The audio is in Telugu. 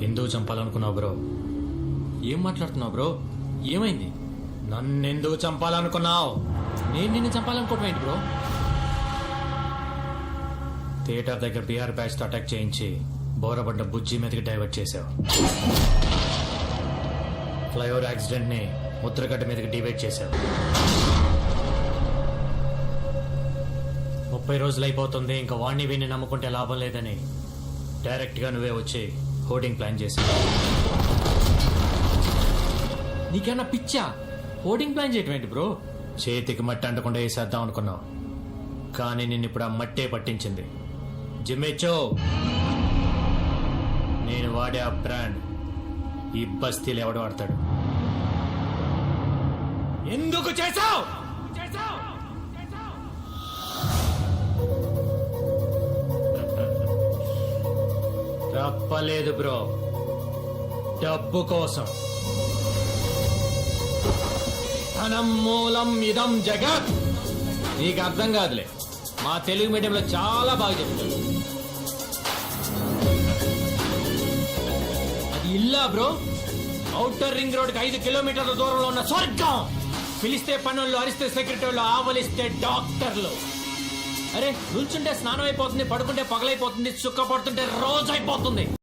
ఎందుకు చంపాలనుకున్నావు బ్రో? ఏం మాట్లాడుతున్నావు బ్రో? ఏమైంది? నన్నెందుకు చంపాలనుకున్నావు? నేను నిన్ను చంపాలనుకోవటం ఏంటి బ్రో? థియేటర్ దగ్గర బీఆర్ బ్యాచ్ తో అటాక్ చేయించి బోరబండ బుజ్జి మీదకి డైవర్ట్ చేశావు. ఫ్లైఓవర్ యాక్సిడెంట్ ని ముద్రగడ్డ మీదకి డివైడ్ చేశావు. 30 రోజులు అయిపోతుంది, ఇంకా వాణ్ణి వీణ్ణి నమ్ముకుంటే లాభం లేదని డైరెక్ట్ గా నువ్వే వచ్చి హోర్డింగ్ ప్లాన్ చేశావు. నీకేమన్నా పిచ్చా? హోర్డింగ్ ప్లాన్ చేయటం ఏంటి బ్రో? చేతికి మట్టి అంటకుండా వేసేద్దాం అనుకున్నావు, కానీ నిన్ను ఇప్పుడు ఆ మట్టే పట్టించింది. జిమ్మేచో, నేను వాడే ఆ బ్రాండ్ ఈ బస్తీలు ఎవడు వాడతాడు? ఎందుకు చేశావు? తప్పలేదు బ్రో, డబ్బు కోసం. ధనం మూలం ఇదం జగత్. నీకు అర్థం కాదులే, మా తెలుగు మీడియంలో చాలా బాగా చెప్తారు. అది ఇల్లా బ్రో? ఔటర్ రింగ్ రోడ్ కి 5 కిలోమీటర్ల దూరంలో ఉన్న స్వర్గం. పిలిస్తే పనుల్లో, అరిస్తే సెక్రటరీలు, ఆవలిస్తే డాక్టర్లు. అరే నిల్చుంటే స్నానం అయిపోతుంది, పడుకుంటే పగలైపోతుంది, చుక్క పడుతుంటే రోజు అయిపోతుంది.